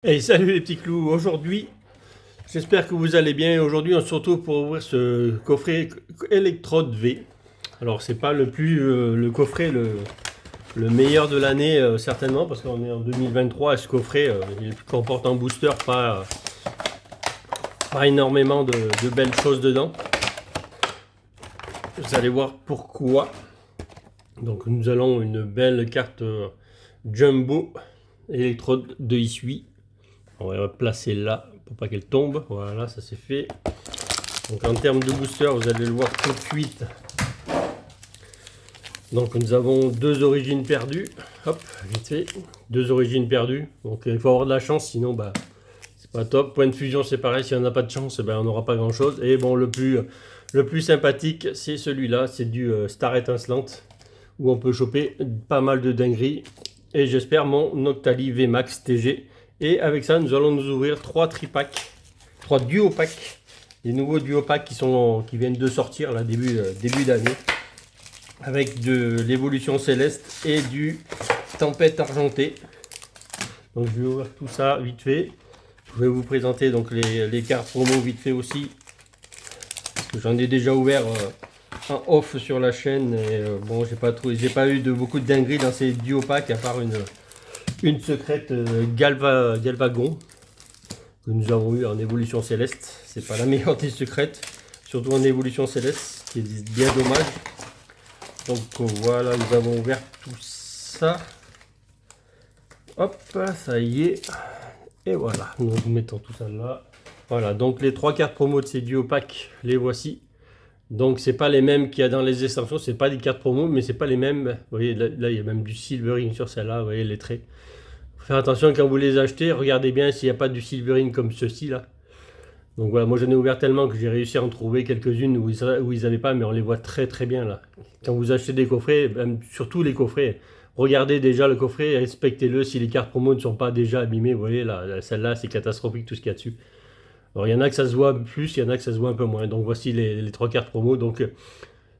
Hey, salut les petits clous. Aujourd'hui, j'espère que vous allez bien. Aujourd'hui, on se retrouve pour ouvrir ce coffret électrode V. Alors, c'est pas le coffret le meilleur de l'année, certainement, parce qu'on est en 2023 et ce coffret, il comporte un booster, pas énormément de belles choses dedans. Vous allez voir pourquoi. Donc, nous allons une belle carte Jumbo électrode de Isui. On va la placer là pour pas qu'elle tombe. Voilà, ça c'est fait. Donc en termes de booster, vous allez le voir tout de suite. Donc nous avons deux origines perdues. Hop, vite fait. Deux origines perdues. Donc il faut avoir de la chance, sinon bah c'est pas top. Point de fusion, c'est pareil. Si on n'a pas de chance, on n'aura pas grand chose. Et bon, le plus sympathique, c'est celui-là. C'est du Star étincelante, où on peut choper pas mal de dingueries. Et j'espère mon Noctali VMAX TG. Et avec ça, nous allons nous ouvrir 3 tripacks, 3 duo packs, les nouveaux duo packs qui viennent de sortir là début d'année, avec de l'évolution céleste et du tempête argentée. Donc je vais ouvrir tout ça vite fait. Je vais vous présenter donc les cartes promo vite fait aussi, parce que j'en ai déjà ouvert en off sur la chaîne. Et bon, j'ai pas eu beaucoup de dingueries dans ces duo packs, à part une secrète Galvagon que nous avons eu en évolution céleste. C'est pas la meilleure des secrètes, surtout en évolution céleste, ce qui est bien dommage. Donc voilà, nous avons ouvert tout ça. Hop, ça y est. Et voilà, nous mettons tout ça là. Voilà, donc les 3 cartes promo de ces duo packs, les voici. Donc c'est pas les mêmes qu'il y a dans les extensions, c'est pas des cartes promo, mais c'est pas les mêmes. Vous voyez, là il y a même du silvering sur celle-là, vous voyez les traits. Faire attention quand vous les achetez, regardez bien s'il n'y a pas du silverine comme ceci là. Donc voilà, moi j'en ai ouvert tellement que j'ai réussi à en trouver quelques-unes où ils n'avaient pas, mais on les voit très très bien là. Quand vous achetez des coffrets, même surtout les coffrets, regardez déjà le coffret, respectez-le si les cartes promo ne sont pas déjà abîmées. Vous voyez là, celle-là c'est catastrophique tout ce qu'il y a dessus. Alors il y en a que ça se voit plus, il y en a que ça se voit un peu moins. Donc voici les 3 cartes promo. Donc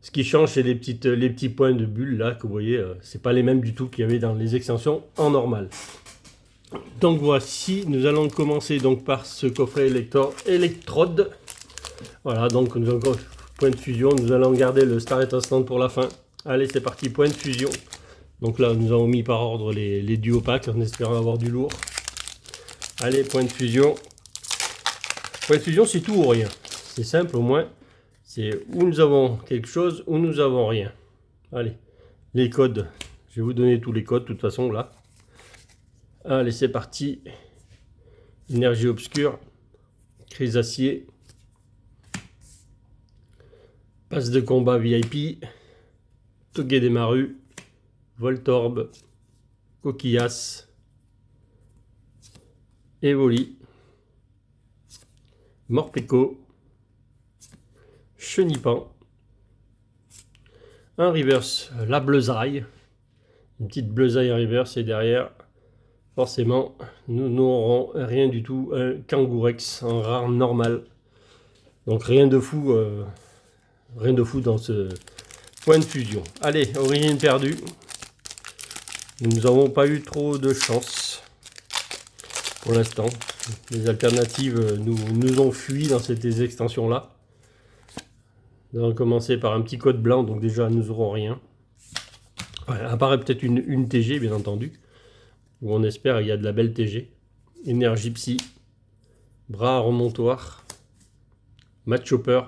ce qui change, c'est les petits points de bulles là que vous voyez, c'est pas les mêmes du tout qu'il y avait dans les extensions en normal. Donc voici, nous allons commencer donc par ce coffret électrode. Voilà, donc nous avons point de fusion, nous allons garder le Star étincelante pour la fin. Allez, c'est parti, point de fusion. Donc là, nous avons mis par ordre les duo packs en espérant avoir du lourd. Allez, point de fusion. Point de fusion, c'est tout ou rien. C'est simple au moins. C'est où nous avons quelque chose, ou nous avons rien. Allez, les codes. Je vais vous donner tous les codes de toute façon là. Allez, c'est parti. Énergie obscure, crise acier, passe de combat VIP, Togedemaru, Voltorb, Coquillas, Evoli, Morpeko, Chenipan, un reverse, la bleusaille, une petite bleusaille en reverse, et derrière, forcément, nous n'aurons rien du tout, un Kangourex en rare normal. Donc rien de fou dans ce point de fusion. Allez, origine perdue. Nous n'avons pas eu trop de chance pour l'instant. Les alternatives nous ont fui dans ces extensions là. Nous allons commencer par un petit code blanc, donc déjà nous n'aurons rien. Ouais, apparaît peut-être une TG bien entendu, où on espère il y a de la belle TG. Énergie psy, bras remontoir, match chopper,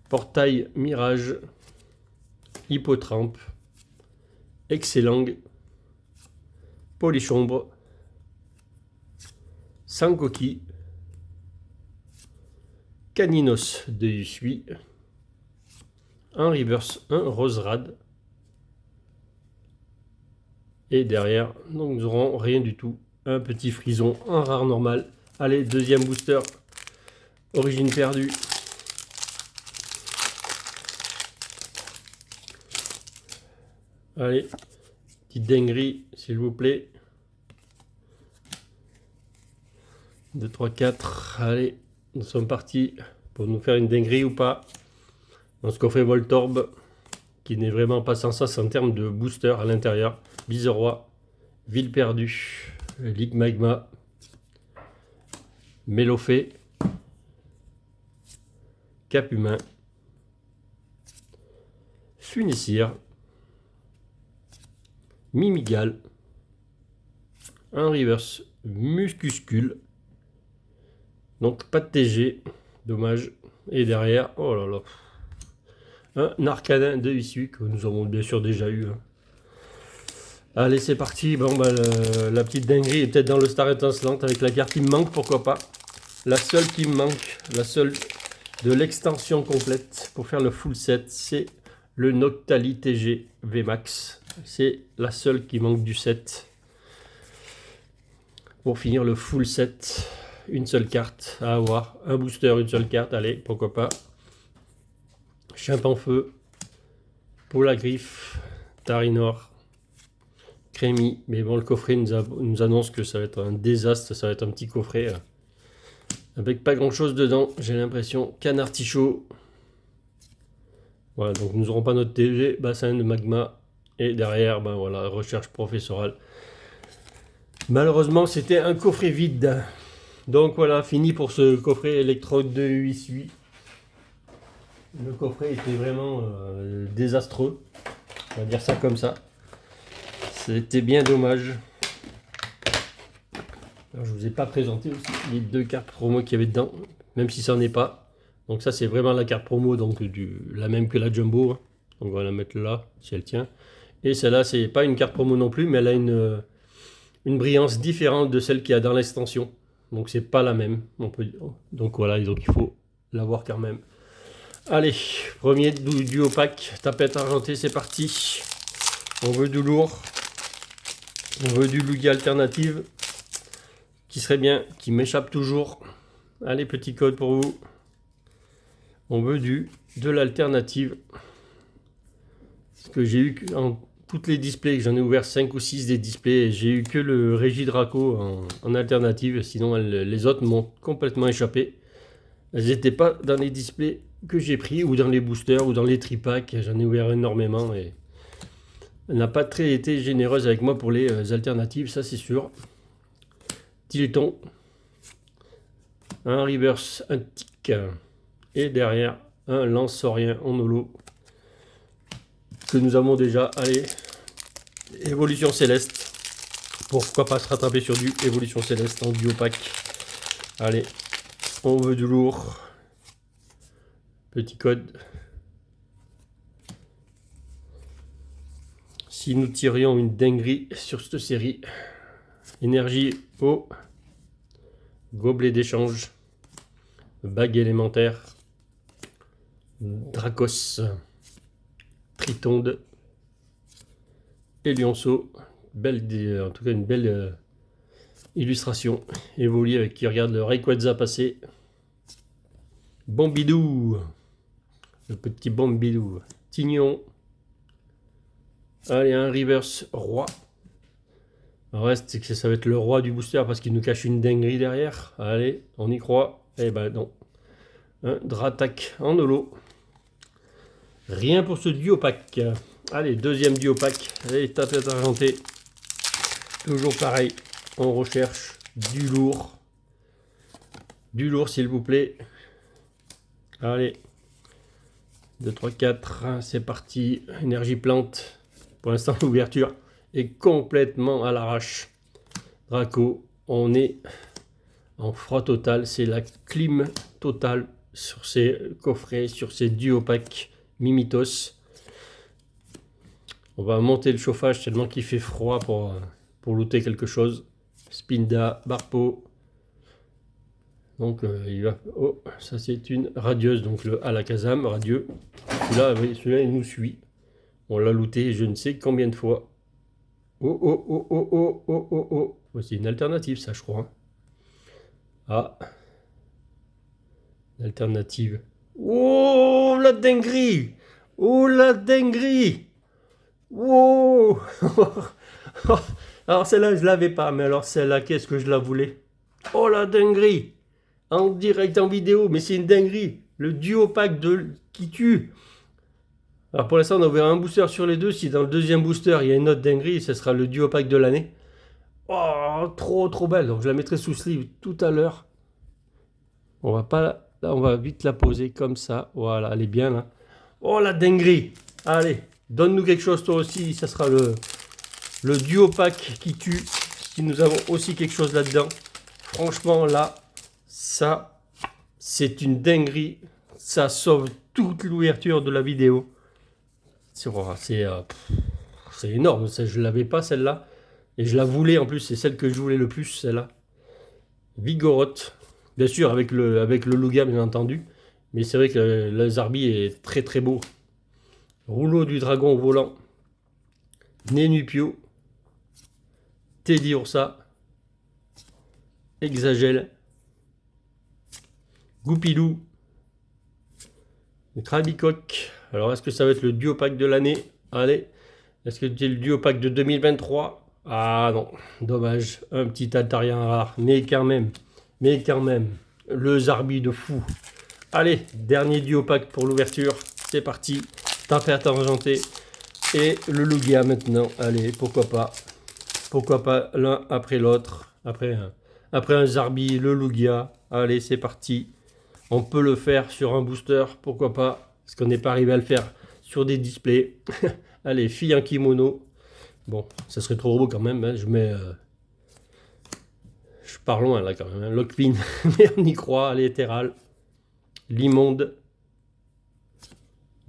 portail mirage, hippotrampe, excellent, polichombre, sans coquille, caninos de Usui, un reverse, un roserad, et derrière donc nous n'aurons rien du tout, un petit frison en rare normal. Allez, deuxième booster, origine perdue. Allez, petite dinguerie s'il vous plaît. 2, 3, 4, allez, nous sommes partis pour nous faire une dinguerie ou pas. Dans ce coffret Voltorb, qui n'est vraiment pas sans sens en termes de booster à l'intérieur. Biseroi, Ville perdue, Ligue Magma, Mélofée, Cap Humain, Funissir, Mimigal, un reverse Muscuscule, donc pas de TG, dommage, et derrière, oh là là, un Arcanin de issue que nous avons bien sûr déjà eu. Allez, c'est parti. Bon, bah, la petite dinguerie est peut-être dans le Star étincelante avec la carte qui me manque, pourquoi pas. La seule qui me manque, la seule de l'extension complète pour faire le full set, c'est le Noctali TG VMAX. C'est la seule qui manque du set. Pour finir le full set, une seule carte à avoir. Un booster, une seule carte. Allez, pourquoi pas. Chimpanfeu, Polagriffe, Tarinor, Crémy. Mais bon, le coffret nous annonce que ça va être un désastre. Ça va être un petit coffret avec pas grand chose dedans. J'ai l'impression qu'un artichaut. Voilà, donc nous n'aurons pas notre TG, bassin de magma. Et derrière, ben voilà, recherche professorale. Malheureusement, c'était un coffret vide. Donc voilà, fini pour ce coffret électrode de Issui. Le coffret était vraiment désastreux. On va dire ça comme ça. C'était bien dommage. Alors, je ne vous ai pas présenté aussi les deux cartes promo qu'il y avait dedans, même si ça n'en est pas. Donc ça, c'est vraiment la carte promo, donc la même que la Jumbo. Donc on va la mettre là, si elle tient. Et celle-là, c'est pas une carte promo non plus, mais elle a une brillance différente de celle qu'il y a dans l'extension. Donc c'est pas la même, on peut dire. Donc voilà, donc il faut l'avoir quand même. Allez, premier duo pack, tapette argentée, c'est parti. On veut du lourd. On veut du Lugia alternative. Qui serait bien, qui m'échappe toujours. Allez, petit code pour vous. On veut de l'alternative. Parce que j'ai eu en toutes les displays, j'en ai ouvert 5 ou 6 des displays, j'ai eu que le Régidraco en alternative. Sinon, les autres m'ont complètement échappé. Elles n'étaient pas dans les displays que j'ai pris, ou dans les boosters, ou dans les tripacks. J'en ai ouvert énormément et elle n'a pas très été généreuse avec moi pour les alternatives, ça c'est sûr. Tilton, un reverse, un tic, et derrière un lansorien en holo que nous avons déjà. Allez, évolution céleste, pourquoi pas se rattraper sur du évolution céleste en duo pack. Allez, on veut du lourd. Petit code. Si nous tirions une dinguerie sur cette série, énergie eau, gobelet d'échange, bague élémentaire, Dracos, Tritonde, et Lionceau, en tout cas une belle illustration. Évolue avec qui regarde le Rayquaza passer. Bombidou, le petit Bombidou. Tignon. Allez, un reverse roi. Le reste, c'est que ça va être le roi du booster parce qu'il nous cache une dinguerie derrière. Allez, on y croit. Eh ben non. Un Dratak en holo. Rien pour ce duo pack. Allez, deuxième duo pack. Allez, tapette argentée. Toujours pareil. On recherche du lourd. Du lourd, s'il vous plaît. Allez. 2, 3, 4. C'est parti. Énergie plante. Pour l'instant, l'ouverture est complètement à l'arrache. Draco, on est en froid total. C'est la clim totale sur ces coffrets, sur ces duo packs Mimitos. On va monter le chauffage tellement qu'il fait froid pour looter quelque chose. Spinda, Barpo. Donc il va. Oh, ça c'est une radieuse, donc le Alakazam, radieux. Celui-là, oui, celui-là il nous suit. On l'a looté je ne sais combien de fois. Oh oh oh oh oh oh oh oh. Oh, c'est une alternative ça je crois. Ah. Une alternative. Oh la dinguerie. Oh la dinguerie. Oh. Alors celle-là je l'avais pas, mais alors celle-là qu'est-ce que je la voulais. Oh la dinguerie. En direct en vidéo, mais c'est une dinguerie. Le duo pack qui tue. Alors pour l'instant on a ouvert un booster sur les deux. Si dans le deuxième booster il y a une autre dinguerie, ce sera le duo pack de l'année. Oh trop belle. Donc je la mettrai sous sleeve tout à l'heure. On va pas, là, on va vite la poser comme ça. Voilà, elle est bien là. Oh la dinguerie! Allez, donne-nous quelque chose toi aussi. Ça sera le duo pack qui tue. Si nous avons aussi quelque chose là-dedans. Franchement là, ça c'est une dinguerie. Ça sauve toute l'ouverture de la vidéo. C'est énorme. Ça, je l'avais pas celle-là. Et je la voulais en plus. C'est celle que je voulais le plus, celle-là. Vigoroth. Bien sûr, avec le Lugia, bien entendu. Mais c'est vrai que le Zarbi est très très beau. Rouleau du dragon volant. Nénupio. Teddiursa. Exagel. Goupilou. Krabicoque. Alors, est-ce que ça va être le duo pack de l'année? Allez. Est-ce que c'est le duo pack de 2023? Ah non, dommage. Un petit Altarien rare. Mais quand même. Le Zarbi de fou. Allez, dernier duo pack pour l'ouverture. C'est parti. Tempête argentée. Et le Lugia maintenant. Allez, pourquoi pas. Pourquoi pas l'un après l'autre. Après un Zarbi, le Lugia. Allez, c'est parti. On peut le faire sur un booster. Pourquoi pas. Parce qu'on n'est pas arrivé à le faire sur des displays. Allez, fille en kimono. Bon, ça serait trop beau quand même. Hein. Je mets... Je pars loin là quand même. Hein. Lockpin, mais on y croit. Allez, Terral. Limonde.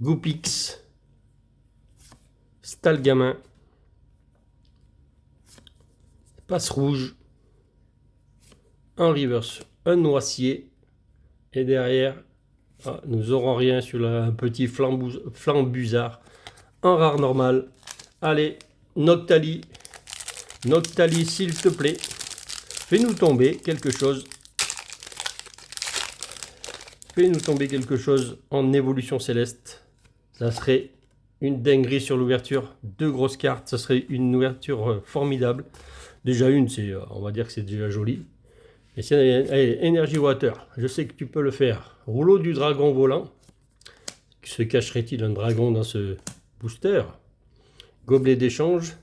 Goupix. Stalgamin. Passe rouge. Un reverse. Un noisier. Et derrière, nous aurons rien sur un petit flambusard. Un rare normal. Allez, Noctali. Noctali, s'il te plaît. Fais-nous tomber quelque chose. Fais-nous tomber quelque chose en évolution céleste. Ça serait une dinguerie sur l'ouverture. Deux grosses cartes. Ça serait une ouverture formidable. Déjà une, on va dire que c'est déjà joli. Et c'est allez, Energy Water. Je sais que tu peux le faire. Rouleau du dragon volant. Se cacherait-il un dragon dans ce booster? Gobelet d'échange.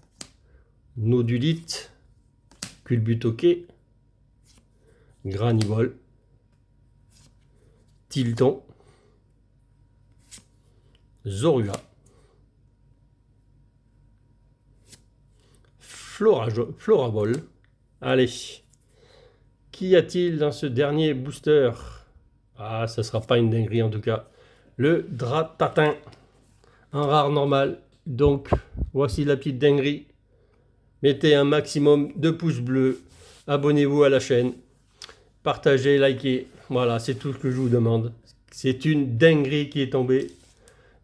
Nodulite. Culbutoquet. Granivol. Tilton. Zorua. Floravol. Allez. Qu'y a-t-il dans ce dernier booster? Ah, ça sera pas une dinguerie en tout cas. Le Dratatin. Un rare normal. Donc, voici la petite dinguerie. Mettez un maximum de pouces bleus. Abonnez-vous à la chaîne. Partagez, likez. Voilà, c'est tout ce que je vous demande. C'est une dinguerie qui est tombée.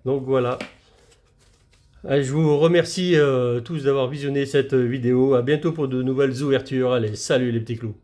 Donc voilà. Je vous remercie tous d'avoir visionné cette vidéo. À bientôt pour de nouvelles ouvertures. Allez, salut les petits clous.